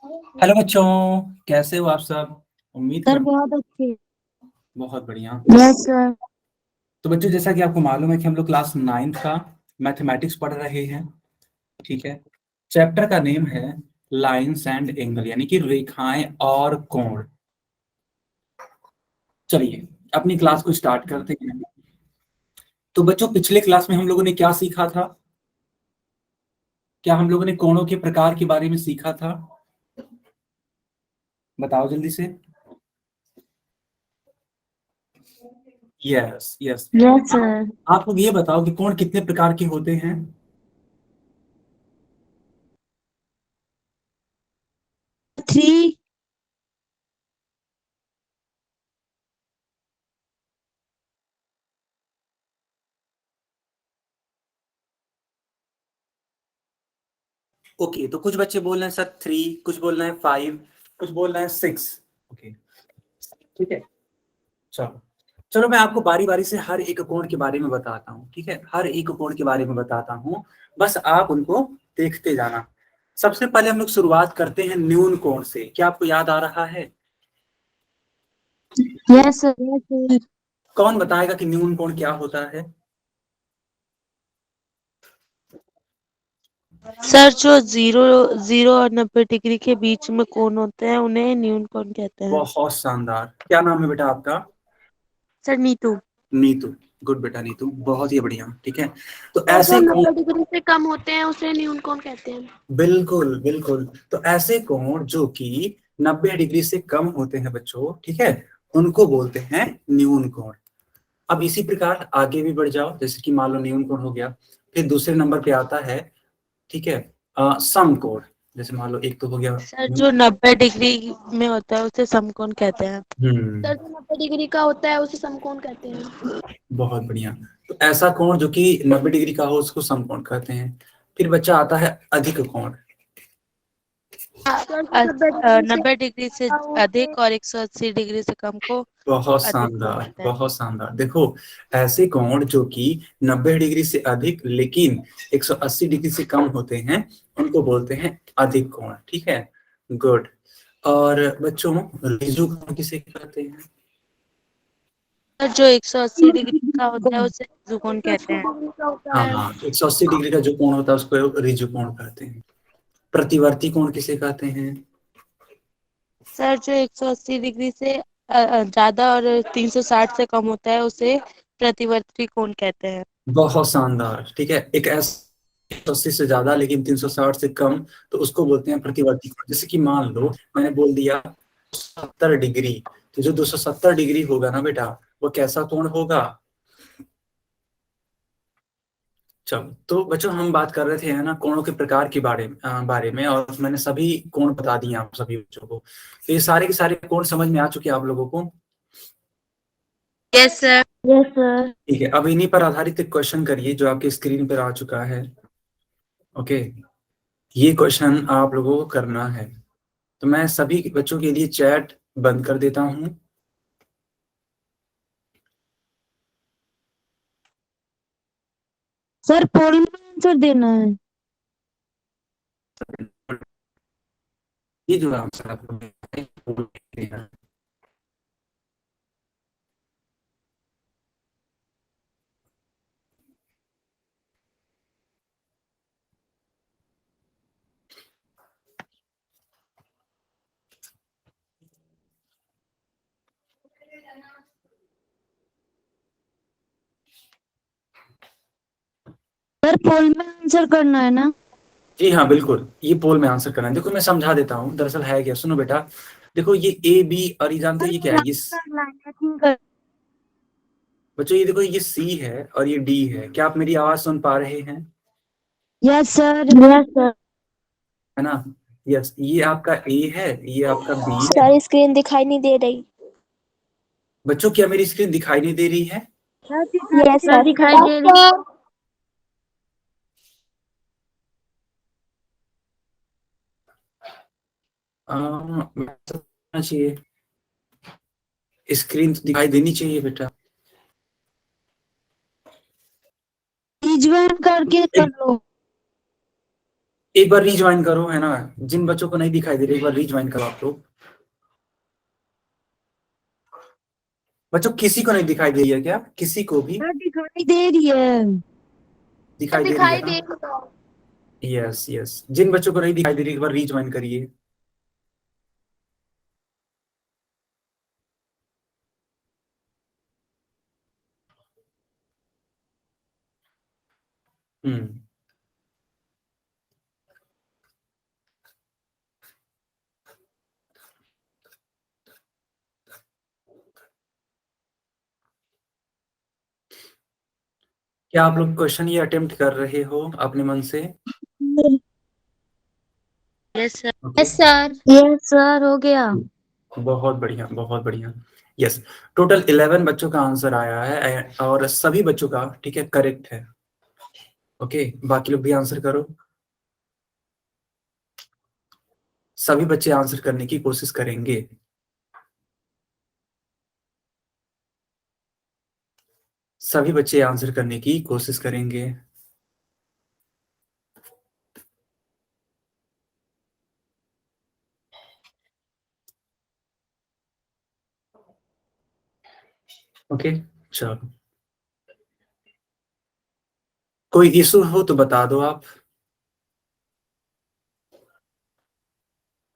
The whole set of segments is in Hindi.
हेलो बच्चों, कैसे हो आप सब? उम्मीद सर कर। बहुत अच्छे। बहुत बढ़िया। Yes sir. तो बच्चों, जैसा कि आपको मालूम है कि हम लोग क्लास 9th का मैथमेटिक्स पढ़ रहे हैं। ठीक है। चैप्टर का नेम है लाइंस एंड एंगल, यानी कि रेखाएं और कोण। चलिए अपनी क्लास को स्टार्ट करते हैं। तो बच्चों, पिछले क्लास में हम लोगों ने क्या सीखा था? क्या हम लोगों ने कोणों के प्रकार के बारे में सीखा था? बताओ जल्दी से। Yes yes. Yes sir. आप लोग ये बताओ कि कोण कितने प्रकार के होते हैं? थ्री। ओके, तो कुछ बच्चे बोल रहे हैं सर 3, कुछ बोल रहे हैं 5, कुछ बोल रहे हैं 6। ओके, ठीक है। चलो चलो, मैं आपको बारी बारी से हर एक कोण के बारे में बताता हूँ। ठीक है, हर एक कोण के बारे में बताता हूँ, बस आप उनको देखते जाना। सबसे पहले हम लोग शुरुआत करते हैं न्यून कोण से। क्या आपको याद आ रहा है? Yes sir. Yes sir. कौन बताएगा कि न्यून कोण क्या होता है? सर जो जीरो जीरो और 90 डिग्री के बीच में कोण होते हैं उन्हें न्यून कोण कहते हैं। बहुत शानदार। क्या नाम है बेटा आपका? सर नीतू। नीतू। गुड बेटा नीतू, बहुत ही बढ़िया। ठीक है। तो सर जो ऐसे कोण, 90 डिग्री से कम होते हैं उसे न्यून कोण कहते हैं। बिल्कुल बिल्कुल। तो ऐसे कोण जो कि 90 डिग्री से कम होते हैं बच्चों, ठीक है, उनको बोलते हैं न्यून कोण। अब इसी प्रकार आगे भी बढ़ जाओ, जैसे कि मान लो न्यून कोण हो गया, फिर दूसरे नंबर पे आता है, ठीक है, समकोण। जैसे मान लो एक तो हो गया। सर जो 90 डिग्री में होता है उसे समकोण कहते हैं। हम्म। सर जो 90 डिग्री का होता है उसे समकोण कहते हैं। बहुत बढ़िया। तो ऐसा कोण जो कि 90 डिग्री का हो उसको समकोण कहते हैं। फिर बच्चा आता है अधिक कोण। सर जो 90 डिग्री से अधिक और 180 डिग्री से कम को बहुत अधिक कोण शानदार, कहते हैं। बहुत शानदार। देखो, ऐसे कोण जो कि 90 डिग्री से अधिक लेकिन 180 डिग्री से कम होते हैं, उनको बोलते हैं अधिक कोण। ठीक है, गुड। और बच्चों, रिजु कोण किसे कहते हैं? सर जो 180 डिग्री का होता है उसे त्रिकोण कहते हैं। हाँ, 180 डिग्री का जो कोण होता है उसको रिजु कोण कहते हैं। प्रतिवर्ती कोण किसे कहते हैं? सर जो 180 डिग्री से ज्यादा और 360 से कम होता है उसे प्रतिवर्ती कोण कहते हैं। बहुत शानदार। ठीक है, एक ऐसा 180 से ज्यादा लेकिन 360 से कम, तो उसको बोलते हैं प्रतिवर्ती कोण। जैसे कि मान लो मैंने बोल दिया 70 डिग्री, तो जो 270 डिग्री होगा ना बेटा, वो कैसा कोण होगा? चलो, तो बच्चों हम बात कर रहे थे है ना कोणों के प्रकार के बारे में, और मैंने सभी कोण बता दिए आप सभी बच्चों को। तो ये सारे के सारे कोण समझ में आ चुके हैं आप लोगों को? Yes sir. Yes sir. ठीक है, अब इन्हीं पर आधारित एक क्वेश्चन करिए जो आपके स्क्रीन पर आ चुका है। ओके, ये क्वेश्चन आप लोगों को करना है। तो मैं सभी बच्चों के लिए चैट बंद कर देता हूँ। सर पोल में आंसर देना है। ये जो आंसर आपको मिला है, सर पोल में आंसर करना है ना। जी हाँ बिल्कुल, ये पोल में आंसर करना है। देखो मैं समझा देता हूँ, दरअसल है क्या, सुनो बेटा। देखो ये ए बी, और ये जानते हो सर ये क्या है? मुझे करना है चेकिंग कर। बच्चों ये देखो, ये सी है और ये डी है। क्या आप मेरी आवाज सुन पा रहे हैं? Yes sir. Yes sir. है ना? यस, ये आपका ए है, ये आपका बी है। सारी स्क्रीन दिखाई नहीं दे रही। बच्चों क्या मेरी स्क्रीन दिखाई नहीं दे रही है? Yes sir sir. दिखाई दे रही है। चाहिए, स्क्रीन तो दिखाई देनी चाहिए बेटा। रिजवान करके कर लो। एक बार रीज्वाइन करो, है ना, जिन बच्चों को नहीं दिखाई दे रहा एक बार रीज्वाइन करो आप लोग। बच्चों किसी को नहीं दिखाई दे रही है क्या? किसी को भी दिखाई दे रही है। दिखाई दे रही है ना? यस यस, जिन बच्चों को नहीं दिखाई दे रही एक बार रीज्वाइन करिए। हम्म। क्या आप लोग क्वेश्चन ये अटेम्प्ट कर रहे हो अपने मन से? Yes sir. Okay. Yes sir, हो गया। बहुत बढ़िया बहुत बढ़िया। यस, टोटल 11 बच्चों का आंसर आया है और सभी बच्चों का, ठीक है, करेक्ट है। ओके, बाकी लोग भी आंसर करो। सभी बच्चे आंसर करने की कोशिश करेंगे। सभी बच्चे आंसर करने की कोशिश करेंगे। ओके, चलो, कोई इशू हो तो बता दो आप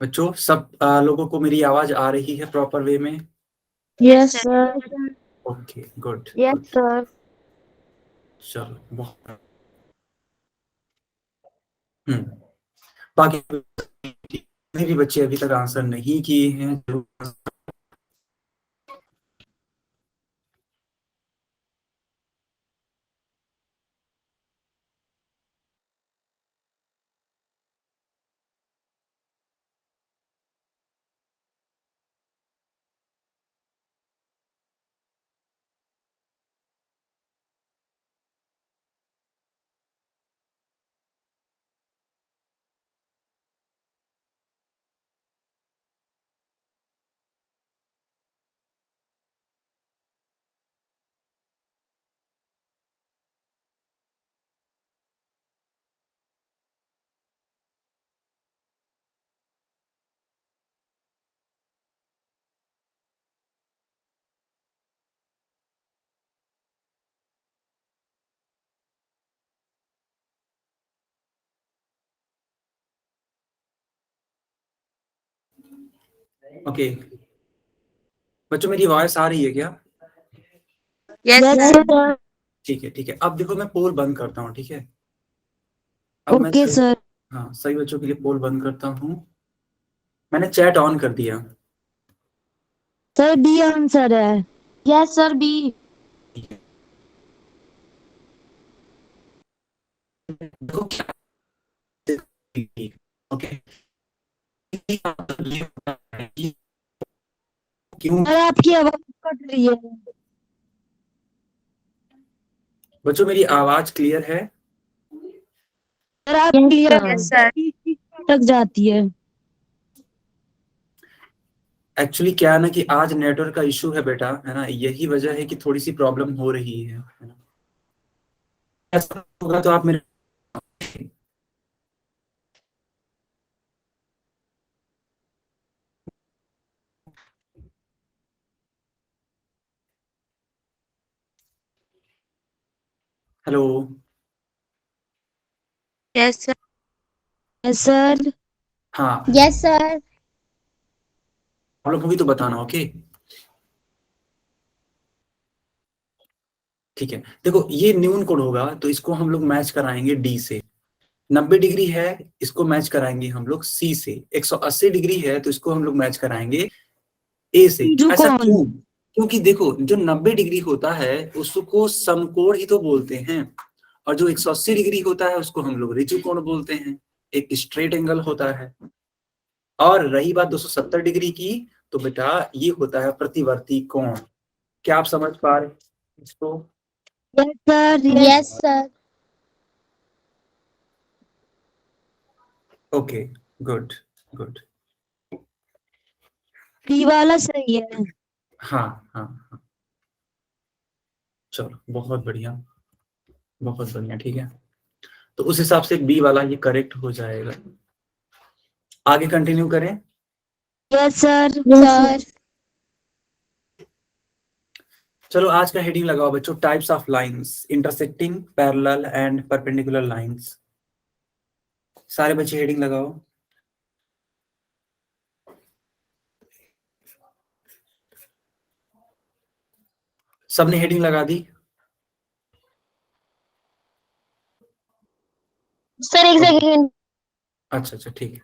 बच्चों। सब लोगों को मेरी आवाज आ रही है प्रॉपर वे में? Yes sir. Okay, good yes good. Sir. चलो, बहुत। हम्म। बाकी जितने भी बच्चे अभी तक आंसर नहीं किए हैं जरूर। ओके बच्चों, मेरी वॉइस आ रही है क्या? Yes yes sir. सर। ठीक है ठीक है, अब देखो मैं पोल बंद करता हूँ, ठीक है। अब मैं ओके सर। हाँ, सभी बच्चों के लिए पोल बंद करता हूँ। मैंने चैट ऑन कर दिया। सर बी आंसर है। Yes sir, B. ठीक है, देखो क्या, ओके, क्यों? सर आपकी आवाज कट रही है। बच्चों मेरी आवाज क्लियर है? सर आप क्लियर यस सर। अटक जाती है। एक्चुअली क्या है ना कि आज नेटवर्क का इशू है बेटा, है ना, यही वजह है कि थोड़ी सी प्रॉब्लम हो रही है ना? ऐसा होगा तो आप मेरे, hello, yes sir. Yes sir. हाँ, यस सर। प्रॉब्लम होगी तो बताना, ओके। ठीक है, देखो ये न्यून कोड होगा तो इसको हम लोग मैच कराएंगे डी से। 90 डिग्री है, इसको मैच कराएंगे हम लोग सी से। 180 डिग्री है तो इसको हम लोग मैच कराएंगे ए से। ऐसा कौन? क्यों? क्योंकि देखो जो 90 डिग्री होता है उसको समकोण ही तो बोलते हैं, और जो 180 डिग्री होता है उसको हम लोग ऋजु कोण बोलते हैं, एक स्ट्रेट एंगल होता है। और रही बात 270 डिग्री की, तो बेटा ये होता है प्रतिवर्ती कोण। क्या आप समझ पा रहे हैं इसको? Yes sir. Yes sir. Okay, good good. B वाला सही है। हाँ हाँ हाँ, चलो बहुत बढ़िया बहुत बढ़िया, ठीक है। तो उस हिसाब से बी वाला ये करेक्ट हो जाएगा। आगे कंटिन्यू करें। Yes sir. सर चलो आज का हेडिंग लगाओ बच्चों, types of lines, intersecting, parallel and perpendicular lines. सारे बच्चे हेडिंग लगाओ। सबने हेडिंग लगा दी? सर एक सेकंड। अच्छा अच्छा ठीक है।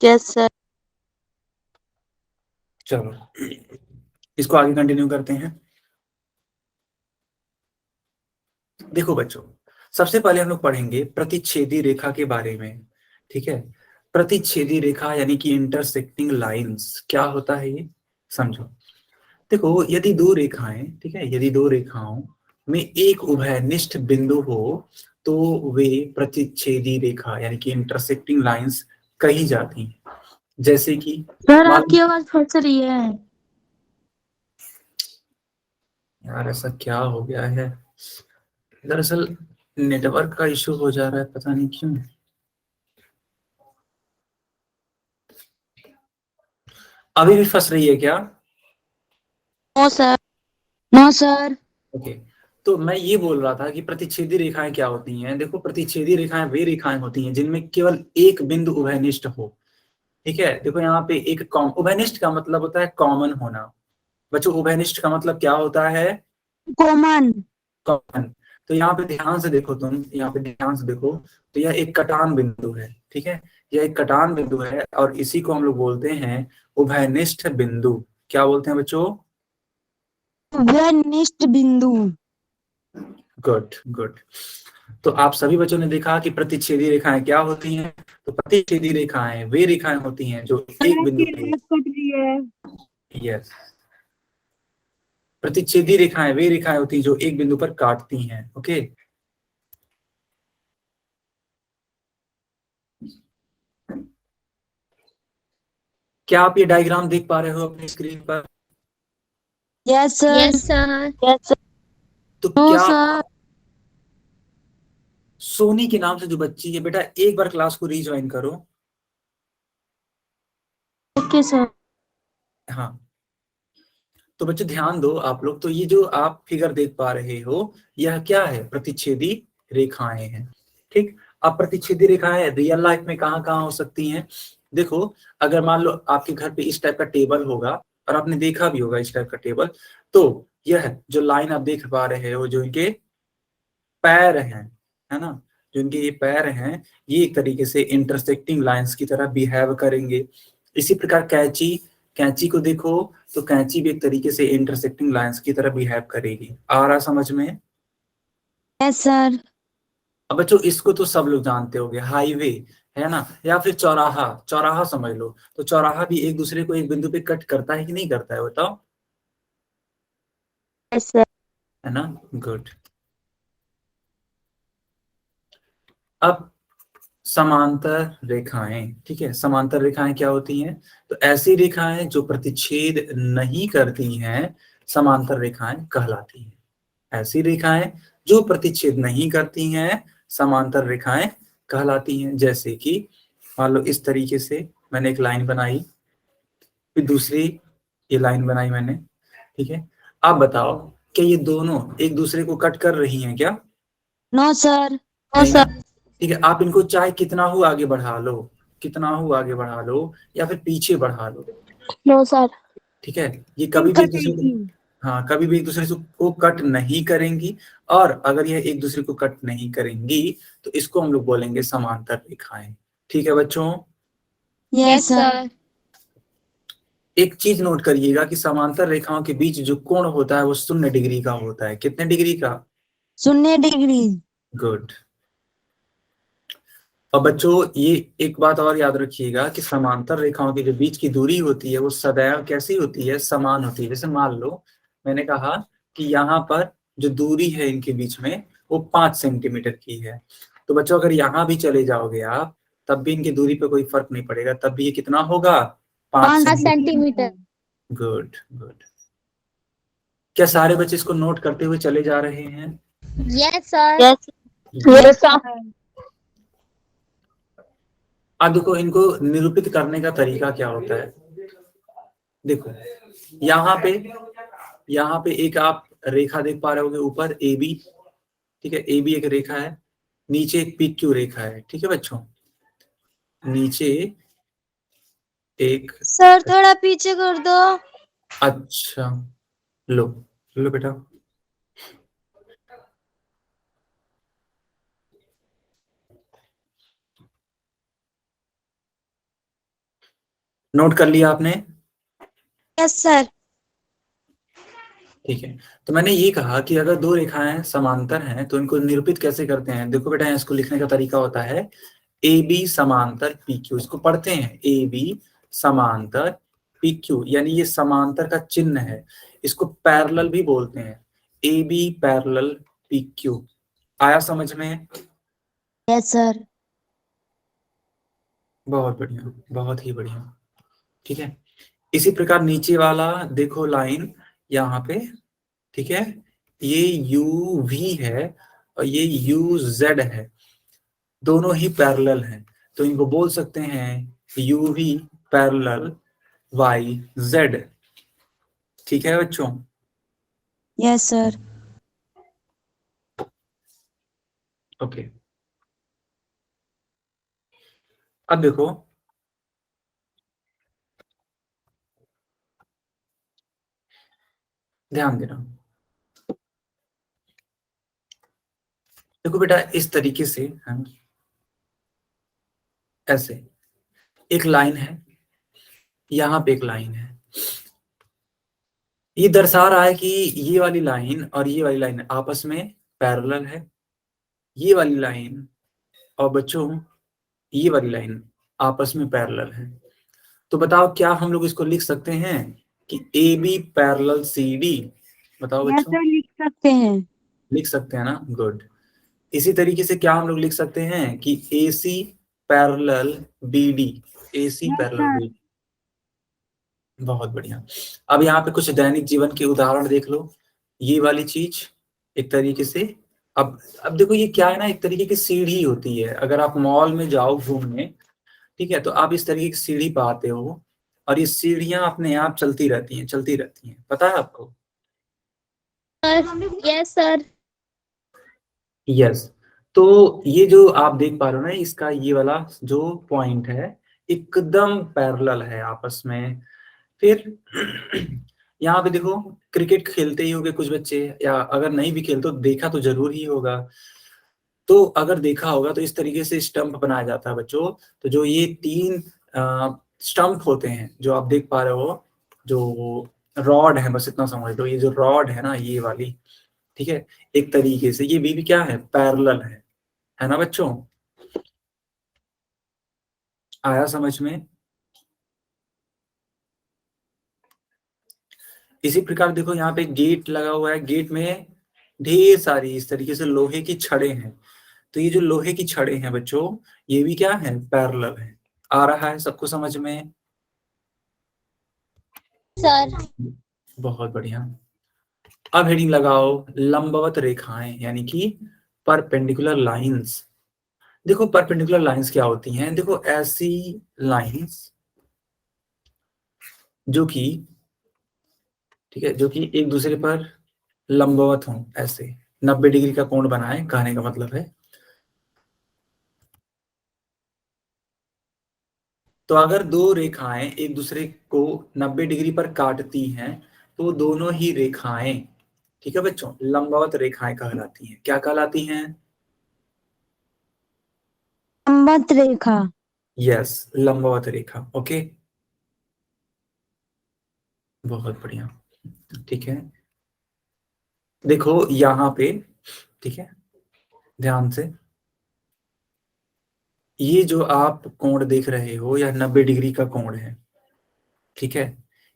Yes sir. चलो इसको आगे कंटिन्यू करते हैं। देखो बच्चों, सबसे पहले हम लोग पढ़ेंगे प्रतिच्छेदी रेखा के बारे में। ठीक है, प्रतिच्छेदी रेखा यानी कि इंटरसेक्टिंग लाइंस क्या होता है ये समझो। देखो यदि दो रेखाएं, ठीक है, यदि दो रेखाओं में एक उभयनिष्ठ बिंदु हो तो वे प्रतिच्छेदी रेखा यानी कि इंटरसेक्टिंग लाइंस कही जाती हैं। जैसे कि सर आपकी आवाज फंस रही है। यार ऐसा क्या हो गया है, दरअसल नेटवर्क का इशू हो जा रहा है, पता नहीं क्यों। अभी भी फंस रही है क्या? No sir. No sir. Okay, तो मैं ये बोल रहा था कि प्रतिच्छेदी रेखाएं क्या होती हैं। देखो प्रतिच्छेदी रेखाएं वे रेखाएं होती हैं जिनमें केवल एक बिंदु उभयनिष्ठ हो। ठीक है, देखो यहाँ पे एक उभयनिष्ठ का मतलब होता है कॉमन होना। बच्चों उभयनिष्ठ का मतलब क्या होता है? कॉमन। कॉमन। तो यहाँ पे ध्यान से देखो, तुम यहाँ पे ध्यान से देखो, तो यह एक कटान बिंदु है। ठीक है, यह एक कटान बिंदु है और इसी को हम लोग बोलते हैं उभयनिष्ठ बिंदु। क्या बोलते हैं बच्चों? उभयनिष्ठ बिंदु। Good good. तो आप सभी बच्चों ने देखा कि प्रतिच्छेदी रेखाएं क्या होती हैं। तो प्रतिच्छेदी रेखाएं वे रेखाएं होती हैं जो एक बिंदु पे, कट रही है। यस, प्रतिच्छेदी रेखाएं वे रेखाएं होती हैं जो एक बिंदु पर काटती हैं। ओके, क्या आप ये डायग्राम देख पा रहे हो अपनी स्क्रीन पर? Yes sir. Yes sir. Yes sir. तो नो क्या सर। सोनी के नाम से जो बच्ची है बेटा, एक बार क्लास को रीज्वाइन करो। Okay sir. हाँ, तो बच्चों ध्यान दो आप लोग, तो ये जो आप फिगर देख पा रहे हो यह क्या है? प्रतिच्छेदी रेखाएं हैं। ठीक, अब प्रतिच्छेदी रेखाएं रियल लाइफ में कहाँ कहाँ हो सकती हैं? देखो, अगर मान लो आपके घर पे इस टाइप का टेबल होगा और आपने देखा भी होगा इस टाइप का टेबल, तो यह जो लाइन आप देख पा रहे हो, जो इनके पैर हैं, है ना, जो इनके ये पैर हैं, ये एक तरीके से इंटरसेक्टिंग लाइंस की तरह बिहेव करेंगे। इसी प्रकार कैंची, कैंची को देखो तो कैंची भी एक तरीके से इंटरसेक्टिंग लाइंस की तरह बिहेव करेगी। आ रहा समझ में? Yes sir. अब बच्चों इसको तो सब लोग जानते होंगे, हाईवे है ना, या फिर चौराहा, चौराहा समझ लो। तो चौराहा भी एक दूसरे को एक बिंदु पे कट करता है कि नहीं करता है, बताओ? Yes sir. है ना, गुड। अब समांतर रेखाएं, ठीक है, समांतर रेखाएं क्या होती हैं? तो ऐसी रेखाएं जो प्रतिच्छेद नहीं करती हैं समांतर रेखाएं कहलाती हैं। ऐसी रेखाएं जो प्रतिच्छेद नहीं करती हैं समांतर रेखाएं कहलाती हैं। जैसे कि मान लो इस तरीके से मैंने एक लाइन बनाई, फिर दूसरी ये लाइन बनाई मैंने। ठीक है, आप बताओ क्या ये दोनों एक दूसरे को कट कर रही हैं क्या? No sir. नहीं ना? ठीक है, आप इनको चाहे कितना हो आगे बढ़ा लो, कितना हो आगे बढ़ा लो या फिर पीछे बढ़ा लो, नो सर। ठीक है, ये कभी भी एक दूसरे को, हाँ, कभी भी एक दूसरे को कट नहीं करेंगी। और अगर यह एक दूसरे को कट नहीं करेंगी तो इसको हम लोग बोलेंगे समांतर रेखाएं। ठीक है बच्चों, यस सर। एक चीज नोट करिएगा कि समांतर रेखाओं के बीच जो कोण होता है वो 0 डिग्री का होता है। कितने डिग्री का? 0 डिग्री। गुड। और बच्चों ये एक बात और याद रखिएगा कि समांतर रेखाओं के जो बीच की दूरी होती है वो सदैव कैसी होती है? समान होती है। जैसे मान लो मैंने कहा कि यहाँ पर जो दूरी है इनके बीच में वो 5 सेंटीमीटर की है, तो बच्चों अगर यहाँ भी चले जाओगे आप, तब भी इनकी दूरी पे कोई फर्क नहीं पड़ेगा, तब भी ये कितना होगा, 5 5 सेंटीमीटर। सेंटीमीटर। Good good. क्या सारे बच्चे इसको नोट करते हुए चले जा रहे हैं? Yes sir. यस। अब देखो इनको निरूपित करने का तरीका क्या होता है। देखो यहाँ पे एक आप रेखा देख पा रहे होगे, ऊपर ए बी, ठीक है, ए बी एक रेखा है, नीचे एक पी क्यू रेखा है, ठीक है बच्चों, नीचे एक, सर थोड़ा पीछे कर दो। अच्छा लो, लो बेटा, नोट कर लिया आपने? Yes sir. ठीक है, तो मैंने ये कहा कि अगर दो रेखाएं समांतर हैं तो इनको निरूपित कैसे करते हैं। देखो बेटा, इसको लिखने का तरीका होता है ए बी समांतर पी क्यू, इसको पढ़ते हैं ए बी समांतर पी क्यू, यानी ये समांतर का चिन्ह है, इसको पैरेलल भी बोलते हैं, A B parallel P Q. आया समझ में? Yes sir. बहुत बढ़िया, बहुत ही बढ़िया, ठीक है। इसी प्रकार नीचे वाला देखो लाइन यहाँ पे, ठीक है, ये यू वी है और ये यू जेड है, दोनों ही पैरेलल हैं, तो इनको बोल सकते हैं U V parallel Y Z, ठीक है बच्चों। Yes sir. ओके, अब देखो ध्यान देना, देखो बेटा इस तरीके से हम ऐसे एक लाइन है, यहाँ पे एक लाइन है, ये दर्शा रहा है कि ये वाली लाइन और ये वाली लाइन आपस में पैरेलल है, ये वाली लाइन और बच्चों ये वाली लाइन आपस में पैरेलल है। तो बताओ क्या हम लोग इसको लिख सकते हैं कि A B parallel C D? बताओ यस बच्चों, सर लिख सकते हैं। लिख सकते हैं ना? गुड। इसी तरीके से क्या हम लोग लिख सकते हैं कि ए सी पैरेलल बी डी, ए सी यस पैरेलल सर। बी। बहुत बढ़िया। अब यहाँ पे कुछ दैनिक जीवन के उदाहरण देख लो, ये वाली चीज एक तरीके से, अब देखो ये क्या है ना, एक तरीके की सीढ़ी होती है, अगर आप मॉल में जाओ घूमने, ठीक है, तो आप इस तरीके की सीढ़ी पाते हो और ये सीढ़ियां अपने आप चलती रहती हैं, चलती रहती हैं, पता है आपको? Yes sir. यस। तो ये जो आप देख पा रहे हो ना, इसका ये वाला जो पॉइंट है एकदम पैरेलल है आपस में। फिर यहाँ पे देखो क्रिकेट खेलते ही होंगे कुछ बच्चे, या अगर नहीं भी खेलते तो देखा तो जरूर ही होगा, तो अगर देखा होगा तो इस तरीके से स्टंप बनाया जाता है बच्चों। तो जो ये 3 स्टंप होते हैं जो आप देख पा रहे हो, जो रॉड है, बस इतना समझ लो, ये जो रॉड है ना ये वाली, ठीक है, एक तरीके से ये भी क्या है, पैरेलल है ना बच्चों? आया समझ में? इसी प्रकार देखो यहाँ पे गेट लगा हुआ है, गेट में ढेर सारी इस तरीके से लोहे की छड़ें हैं, तो ये जो लोहे की छड़ें हैं बच्चों, ये भी क्या है, पैरेलल है। आ रहा है सबको समझ में? सर। बहुत बढ़िया। अब हेडिंग लगाओ लंबवत रेखाएं, यानी कि परपेंडिकुलर लाइंस। देखो परपेंडिकुलर लाइंस क्या होती हैं, देखो ऐसी लाइंस जो कि, ठीक है, जो कि एक दूसरे पर लंबवत हों, ऐसे 90 डिग्री का कोण बनाए, कहने का मतलब है। तो अगर दो रेखाएं एक दूसरे को 90 डिग्री पर काटती हैं तो दोनों ही रेखाएं, ठीक है बच्चों, लंबवत रेखाएं कहलाती हैं। क्या कहलाती हैं? लंबवत रेखा। यस, लंबवत रेखा। ओके, बहुत बढ़िया, ठीक है। देखो यहाँ पे, ठीक है, ध्यान से, ये जो आप कोण देख रहे हो यह 90 डिग्री का कोण है, ठीक है,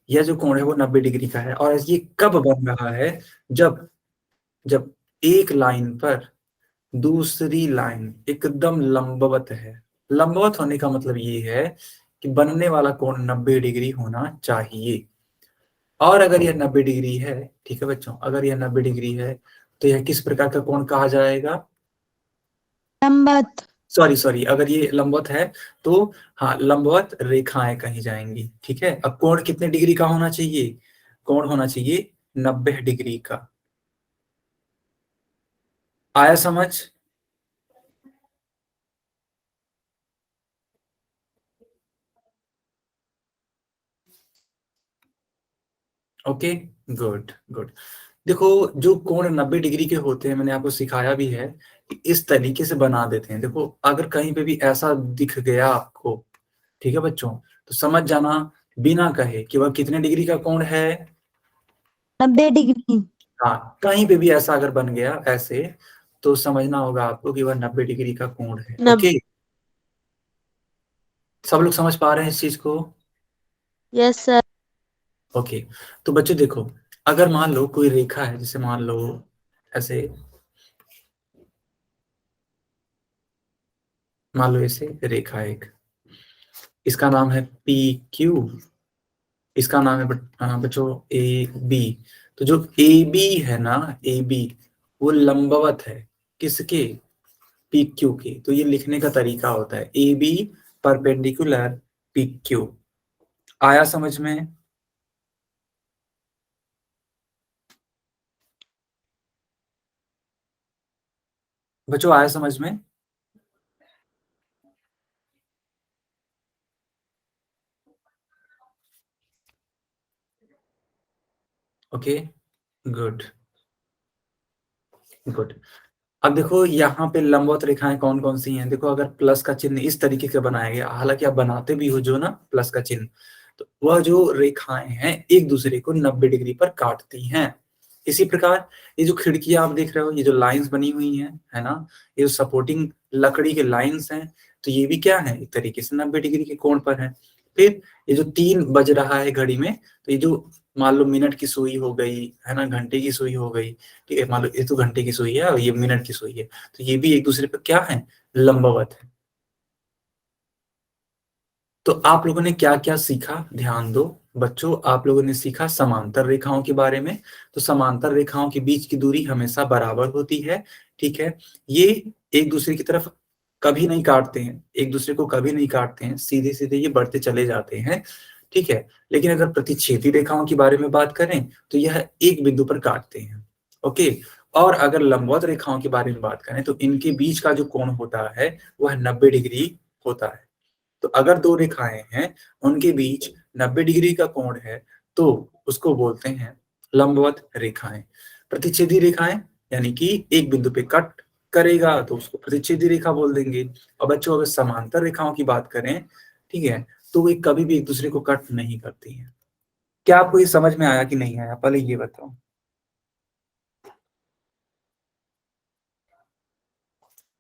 यह जो कोण है वो 90 डिग्री का है, और ये कब बन रहा है, जब जब एक लाइन पर दूसरी लाइन एकदम लंबवत है। लंबवत होने का मतलब ये है कि बनने वाला कोण 90 डिग्री होना चाहिए। और अगर यह 90 डिग्री है, ठीक है बच्चों, अगर यह 90 डिग्री है तो यह किस प्रकार का कोण कहा जाएगा? लंबवत। सॉरी, अगर ये लंबवत है तो हाँ, लंबवत रेखाएं कही जाएंगी। ठीक है, अब कोण कितने डिग्री का होना चाहिए? कोण होना चाहिए 90 डिग्री का। आया समझ? Okay, good good. देखो, जो कोण 90 डिग्री के होते हैं, मैंने आपको सिखाया भी है कि इस तरीके से बना देते हैं। देखो, अगर कहीं पे भी ऐसा दिख गया आपको, ठीक है बच्चों, तो समझ जाना बिना कहे कि वह कितने डिग्री का कोण है। 90 डिग्री। हाँ, कहीं पे भी ऐसा अगर बन गया ऐसे, तो समझना होगा आपको कि वह 90 डिग्री का कोण है। नब ओके, सब लोग समझ पा रहे हैं इस चीज को? Yes sir. ओके, तो बच्चों देखो, अगर मान लो कोई रेखा है, जैसे मान लो ऐसे, मान लो ऐसे रेखा है एक, इसका नाम है पी क्यू, इसका नाम है बच्चों ए बी। तो जो ए बी है ना, ए बी, वो लंबवत है किसके? पी क्यू के। तो ये लिखने का तरीका होता है A B perpendicular P Q. आया समझ में? बच्चों आया समझ में? Okay, good good. अब देखो यहाँ पे लंबवत रेखाएं कौन कौन सी हैं। देखो, अगर प्लस का चिन्ह इस तरीके से बनाया गया, हालांकि आप बनाते भी हो जो ना प्लस का चिन्ह, तो वह जो रेखाएं हैं एक दूसरे को 90 डिग्री पर काटती हैं। इसी प्रकार ये जो खिड़कियां आप देख रहे हो, ये जो लाइंस बनी हुई हैं, है ना, ये जो सपोर्टिंग लकड़ी के लाइंस हैं, तो ये भी क्या है, एक तरीके से 90 डिग्री के कोण पर है। फिर ये जो 3 बज रहा है घड़ी में, तो ये जो मान लो मिनट की सुई हो गई, है ना, घंटे की सुई हो गई, ठीक है, मान लो ये तो घंटे की सुई है और ये मिनट की सुई है, तो ये भी एक दूसरे पर क्या है, लंबवत है। तो आप लोगों ने क्या क्या सीखा, ध्यान दो बच्चों। आप लोगों ने सीखा समांतर रेखाओं के बारे में। तो समांतर रेखाओं के बीच की दूरी हमेशा बराबर होती है। ठीक है, ये एक दूसरे की तरफ कभी नहीं काटते हैं, एक दूसरे को कभी नहीं काटते हैं, सीधे सीधे ये बढ़ते चले जाते हैं। ठीक है, लेकिन अगर प्रतिच्छेदी रेखाओं के बारे में बात करें तो यह एक बिंदु पर काटते हैं। ओके, और अगर लंबवत रेखाओं के बारे में बात करें तो इनके बीच का जो कोण होता है वह 90 डिग्री होता है। तो अगर दो रेखाएं हैं, उनके बीच 90 डिग्री का कोण है, तो उसको बोलते हैं लंबवत रेखाएं। प्रतिच्छेदी रेखाएं यानी कि एक बिंदु पे कट करेगा तो उसको प्रतिच्छेदी रेखा बोल देंगे। और बच्चों, अगर समांतर रेखाओं की बात करें, ठीक है, तो वे कभी भी एक दूसरे को कट नहीं करती हैं। क्या आपको ये समझ में आया कि नहीं आया, पहले ये बताओ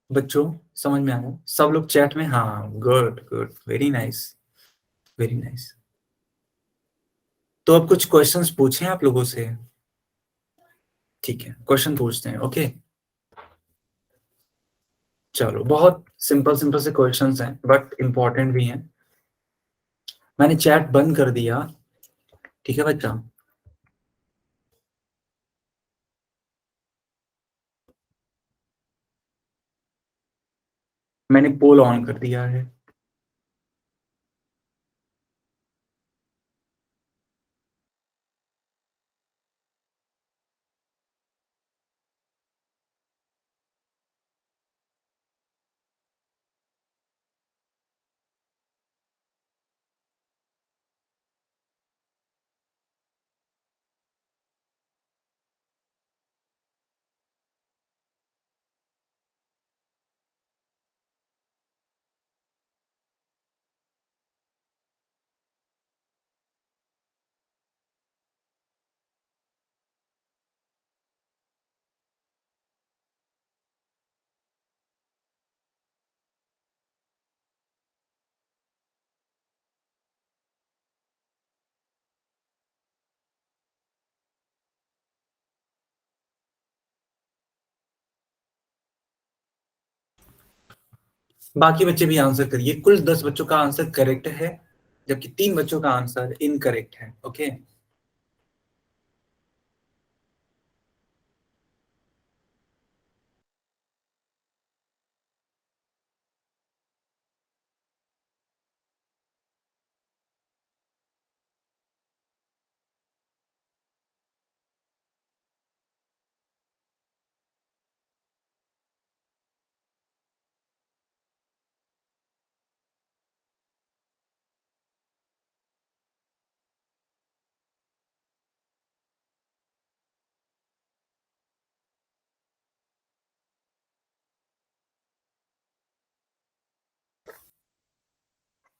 बच्चों। समझ में आया? सब लोग चैट में हाँ, good good, very nice, very nice. तो अब कुछ क्वेश्चंस पूछें आप लोगों से। ठीक है, क्वेश्चन पूछते हैं। ओके, चलो, बहुत सिंपल सिंपल से क्वेश्चंस हैं बट इंपॉर्टेंट भी हैं। मैंने चैट बंद कर दिया, ठीक है बच्चा। मैंने पोल ऑन कर दिया है। बाकी बच्चे भी आंसर करिए। कुल 10 बच्चों का आंसर करेक्ट है, जबकि 3 बच्चों का आंसर इनकरेक्ट है। ओके,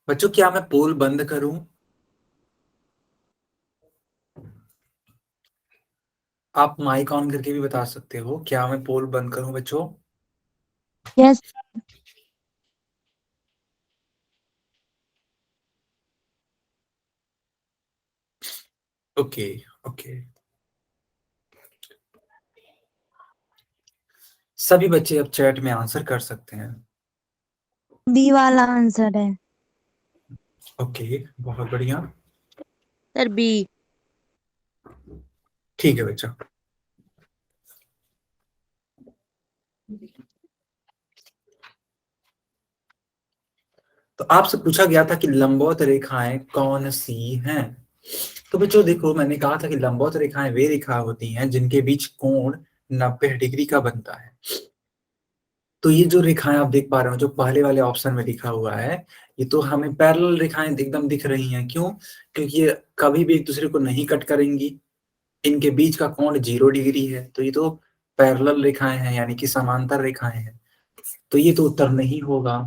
बच्चों क्या मैं पोल बंद करूं? आप माइक ऑन करके भी बता सकते हो, क्या मैं पोल बंद करूं बच्चों? Yes. ओके, ओके, सभी बच्चे अब चैट में आंसर कर सकते हैं। बी वाला आंसर है। ओके, बहुत बढ़िया, सर बी। ठीक है बच्चा। तो आपसे पूछा गया था कि लंबवत रेखाएं कौन सी हैं। तो बच्चों देखो, मैंने कहा था कि लंबवत रेखाएं वे रेखा होती हैं जिनके बीच कोण 90 डिग्री का बनता है। तो ये जो रेखाएं आप देख पा रहे हो, जो पहले वाले ऑप्शन में लिखा हुआ है, ये तो हमें पैरेलल रेखाएं एकदम दिख रही हैं। क्यों? क्योंकि ये कभी भी एक दूसरे को नहीं कट करेंगी, इनके बीच का कोण 0 डिग्री है। तो ये तो पैरेलल रेखाएं हैं, यानी कि समांतर रेखाएं हैं। तो ये तो उत्तर नहीं होगा।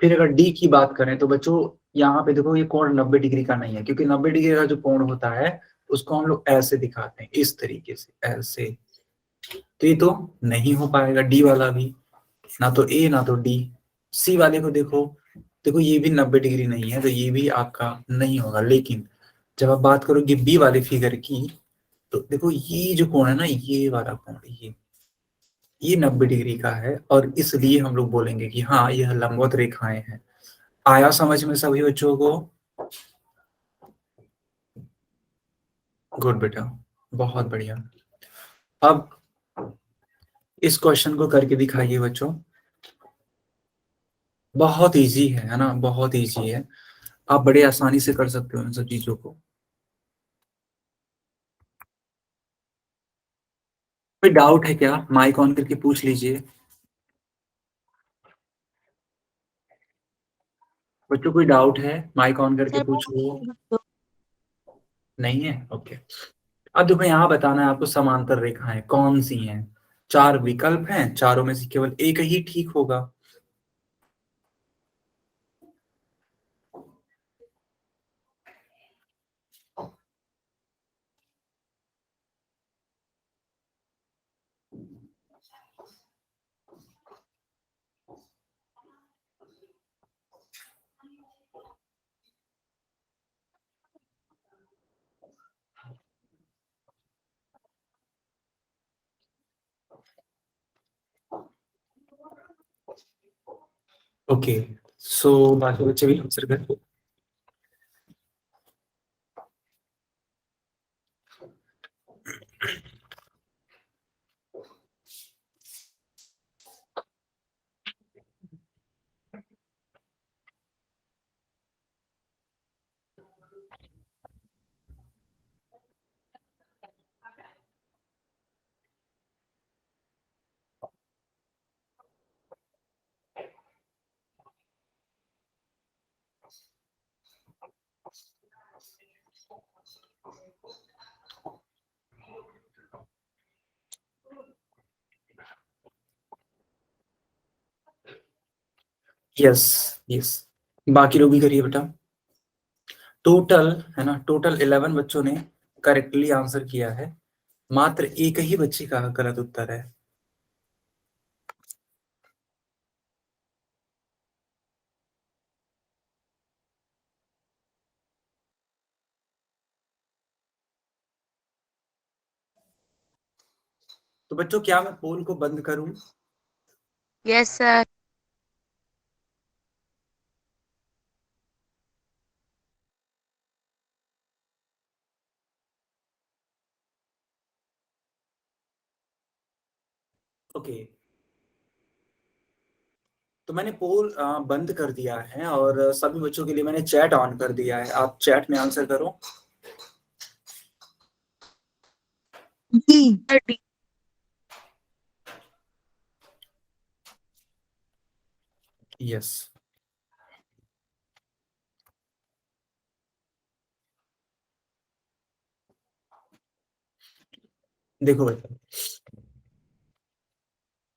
फिर अगर डी की बात करें तो बच्चों यहाँ पे देखो, ये कोण 90 डिग्री का नहीं है, क्योंकि 90 डिग्री का जो कोण होता है उसको हम लोग ऐसे दिखाते हैं, इस तरीके से, ऐसे। तो ये तो नहीं हो पाएगा डी वाला भी, ना तो ए ना तो डी। सी वाले को देखो, देखो ये भी 90 डिग्री नहीं है, तो ये भी आपका नहीं होगा। लेकिन जब आप बात करोगे बी वाले फिगर की, तो देखो ये जो कोण है ना, ये वाला कोण, ये 90 डिग्री का है, और इसलिए हम लोग बोलेंगे कि हाँ, यह लंबवत रेखाएं हैं। आया समझ में सभी बच्चों को? गुड बेटा, बहुत बढ़िया। अब इस क्वेश्चन को करके दिखाइए बच्चों। बहुत इजी है ना, बहुत इजी है। आप बड़े आसानी से कर सकते हो इन सब चीजों को। कोई डाउट है क्या? माइक ऑन करके पूछ लीजिए बच्चों। कोई डाउट है? माइक ऑन करके सर पूछ लो। नहीं है? ओके। अब देखो, यहाँ बताना है आपको समांतर रेखाएं कौन सी हैं। 4 विकल्प हैं, चारों में से केवल एक ही ठीक होगा। ओके, सो बाकी बच्चे भी आंसर करें। यस, यस, बाकी लोग भी करिए बेटा। टोटल है ना, टोटल 11 बच्चों ने करेक्टली आंसर किया है, मात्र एक ही बच्चे का गलत उत्तर है। तो बच्चों क्या मैं पोल को बंद करूं? Yes sir. ओके, तो मैंने पोल बंद कर दिया है और सभी बच्चों के लिए मैंने चैट ऑन कर दिया है। आप चैट में आंसर करो। डी। Sir D. यस, देखो बेटा,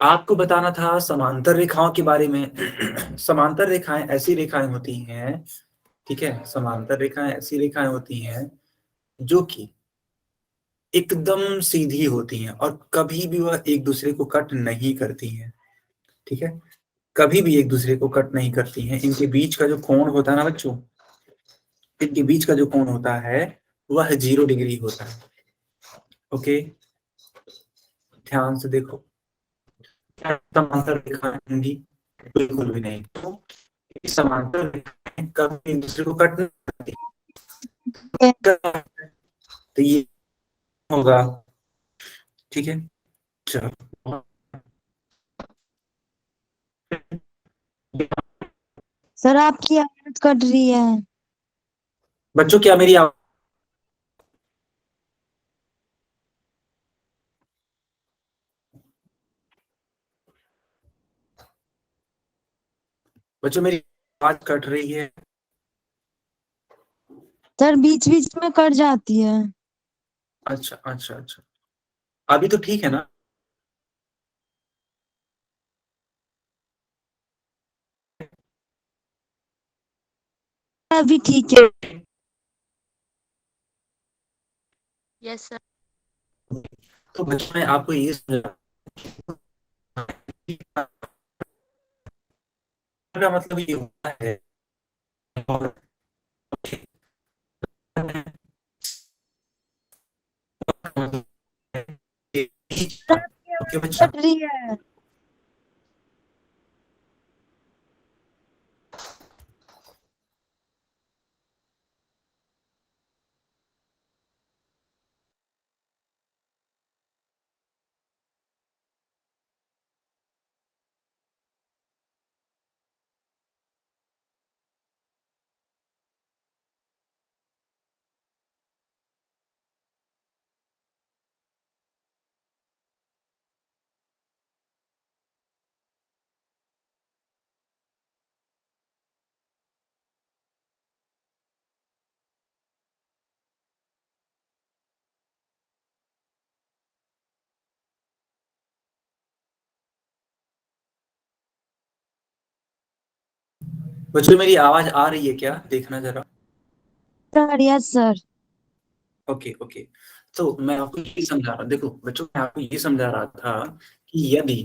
आपको बताना था समांतर रेखाओं के बारे में। समांतर रेखाएं ऐसी रेखाएं होती हैं, ठीक है, समांतर रेखाएं ऐसी रेखाएं होती हैं जो कि एकदम सीधी होती हैं और कभी भी वह एक दूसरे को कट नहीं करती हैं, ठीक है, कभी भी एक दूसरे को कट नहीं करती हैं। इनके बीच का जो कोण होता है ना बच्चों, इनके बीच का जो कोण होता है वह 0 डिग्री होता है। ओके, ध्यान से देखो, क्या समांतर रेखाएं होंगी? बिल्कुल भी नहीं। तो इस समांतर रेखाएं कभी एक दूसरे को कट नहीं करती, तो ये होगा, ठीक है। चलो सर आपकी आवाज कट रही है। बच्चों, क्या मेरी बच्चों मेरी आवाज कट रही है? सर बीच बीच में कट जाती है। अच्छा अच्छा अच्छा, अभी तो ठीक है ना? अभी ठीक है। Yes sir. तो बच्चों मैं आपको ये समझा का मतलब ये होता है, और सर आपकी ओके आवाज बच्चों, कट रही है। बच्चों मेरी आवाज आ रही है क्या? देखना जरा। Sir yes sir. Okay okay, तो मैं आपको ये समझा रहा, देखो बच्चों मैं आपको ये समझा रहा था कि यदि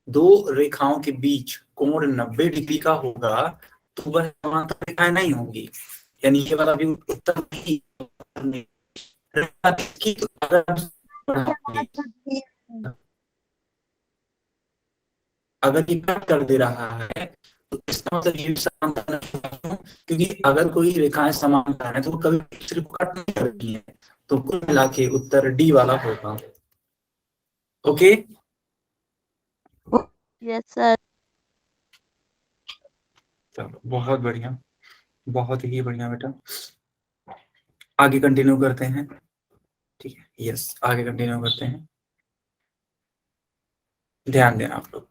दो रेखाओं के बीच कोण 90 डिग्री का होगा तो वह समांतर रेखाएं नहीं होंगी। यानी ये वाला भी उत्तर नहीं, रेखा की आपकी आवाज कट रही है। अगर ये कट कर दे रहा है तो इसका मतलब ये भी समांतर नहीं होगा, क्योंकि अगर कोई रेखाएं समांतर है तो वो कभी दूसरे को कट नहीं करती हैं। तो कुल मिला के उत्तर डी वाला होगा। Okay, yes sir. चलो बहुत बढ़िया, बहुत ही बढ़िया बेटा। आगे कंटिन्यू करते हैं, ठीक है, यस आगे कंटिन्यू करते हैं। ध्यान देना आप लोग,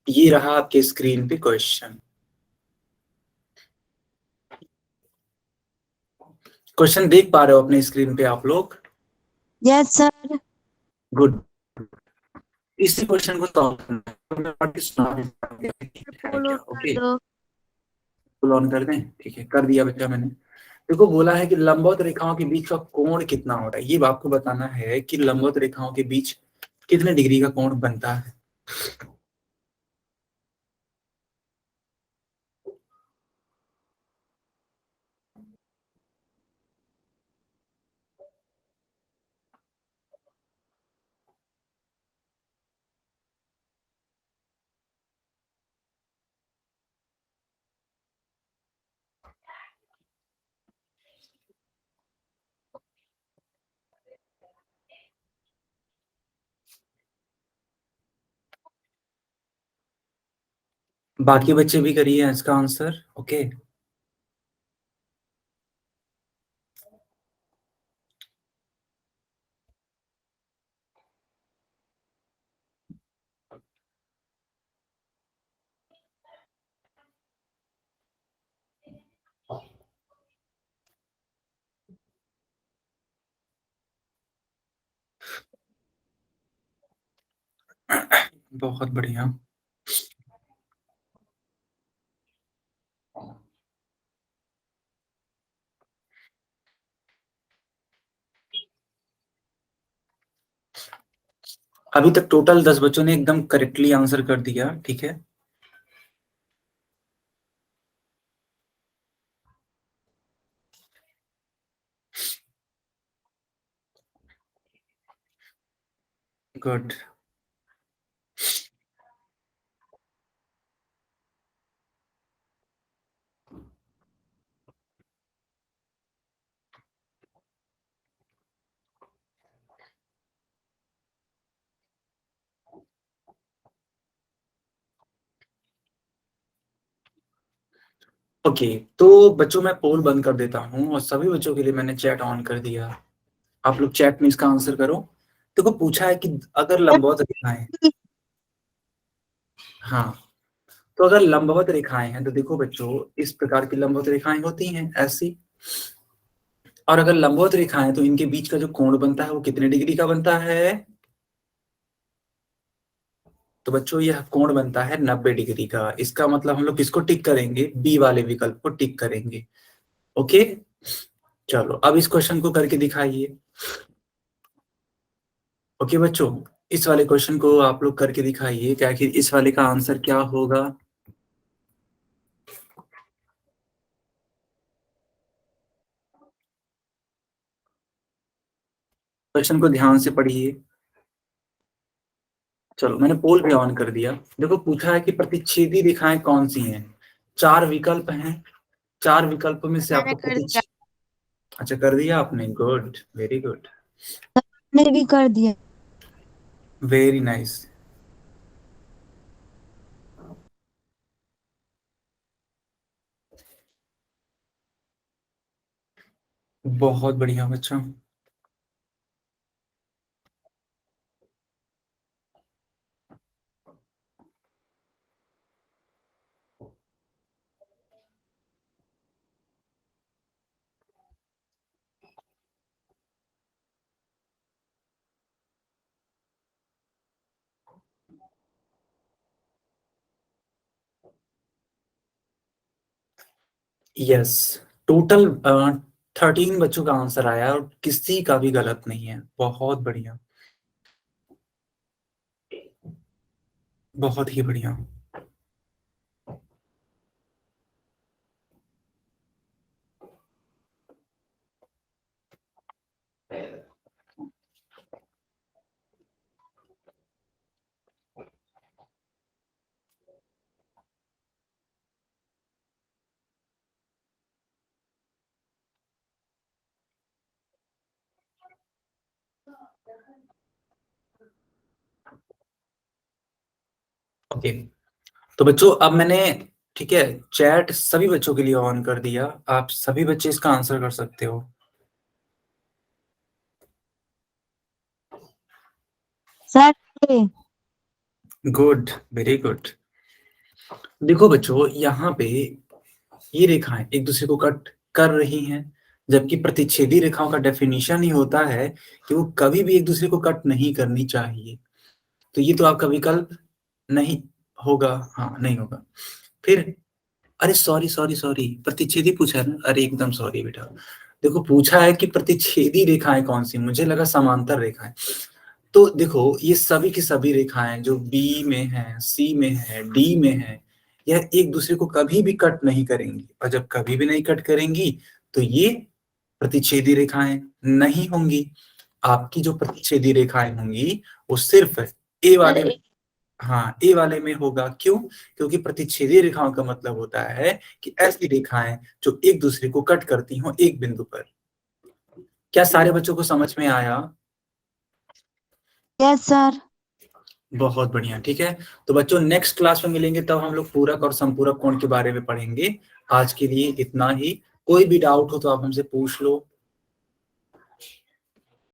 ये रहा आपके स्क्रीन पे क्वेश्चन। क्वेश्चन देख पा रहे हो अपने स्क्रीन पे आप लोग? Yes sir. गुड। इसी क्वेश्चन को सॉल्व करना पोल है। ऑन कर ओके, दो। फुल ऑन कर दें, ठीक है, कर दिया बेटा मैंने। देखो बोला है कि लंबवत रेखाओं के बीच का कोण कितना होता है, ये आपको बताना है कि लंबवत रेखाओं के बीच कितने डिग्री का कोण बनता है। बाकी बच्चे भी करिए इसका आंसर। ओके, बहुत बढ़िया। अभी तक टोटल 10 बच्चों ने एकदम करेक्टली आंसर कर दिया, ठीक है। गुड। ओके, तो बच्चों मैं पोल बंद कर देता हूँ और सभी बच्चों के लिए मैंने चैट ऑन कर दिया। आप लोग चैट में इसका आंसर करो। देखो पूछा है कि अगर लंबवत रेखाएं, हाँ, तो अगर लंबवत रेखाएं हैं तो देखो बच्चों इस प्रकार की लंबवत रेखाएं होती हैं ऐसी, और अगर लंबवत रेखाएं तो इनके बीच का जो कोण बनता है वो कितने डिग्री का बनता है? तो बच्चों यह कोण बनता है 90 डिग्री का। इसका मतलब हम लोग किसको टिक करेंगे? बी वाले विकल्प को टिक करेंगे। ओके, चलो अब इस क्वेश्चन को करके दिखाइए। ओके बच्चों, इस वाले क्वेश्चन को आप लोग करके दिखाइए कि आखिर इस वाले का आंसर क्या होगा। क्वेश्चन को ध्यान से पढ़िए। चलो मैंने पोल भी ऑन कर दिया। देखो पूछा है कि प्रतिच्छेदी रेखाएं कौन सी हैं। 4 विकल्प हैं, 4 विकल्प में से मैंने आपको कर दिया। अच्छा कर दिया आपने, गुड, वेरी गुड, मैंने भी कर दिया। Very nice. बहुत बढ़िया बच्चा। यस, टोटल 13 बच्चों का आंसर आया और किसी का भी गलत नहीं है। बहुत बढ़िया, बहुत ही बढ़िया। ओके, तो बच्चों अब मैंने, ठीक है, चैट सभी बच्चों के लिए ऑन कर दिया। आप सभी बच्चे इसका आंसर कर सकते हो। सर ए, गुड, वेरी गुड। देखो बच्चों यहाँ पे ये रेखाएं एक दूसरे को कट कर रही हैं, जबकि प्रतिच्छेदी रेखाओं का डेफिनेशन ही होता है कि वो कभी भी एक दूसरे को कट नहीं करनी चाहिए। तो ये तो आपका विकल्प नहीं होगा, हाँ नहीं होगा। फिर अरे सॉरी सॉरी सॉरी, प्रतिच्छेदी पूछा है ना, अरे एकदम सॉरी बेटा। देखो पूछा है कि प्रतिच्छेदी रेखाएं कौन सी, मुझे लगा समांतर रेखाएं। तो देखो ये सभी की सभी रेखाएं जो बी में है, सी में है, डी में है, यह एक दूसरे को कभी भी कट नहीं करेंगी, और जब कभी भी नहीं कट करेंगी तो ये प्रतिच्छेदी रेखाएं नहीं होंगी। आपकी जो प्रतिच्छेदी रेखाएं होंगी वो सिर्फ ए सर वाले, हाँ ए वाले में होगा। क्यों? क्योंकि प्रतिच्छेदी रेखाओं का मतलब होता है कि ऐसी रेखाएं जो एक दूसरे को कट करती हो एक बिंदु पर। क्या सारे बच्चों को समझ में आया? Yes sir. बहुत बढ़िया, ठीक है। तो बच्चों नेक्स्ट क्लास में मिलेंगे, तब हम लोग पूरक और संपूरक कोण के बारे में पढ़ेंगे। आज के लिए इतना ही। कोई भी डाउट हो तो आप हमसे पूछ लो।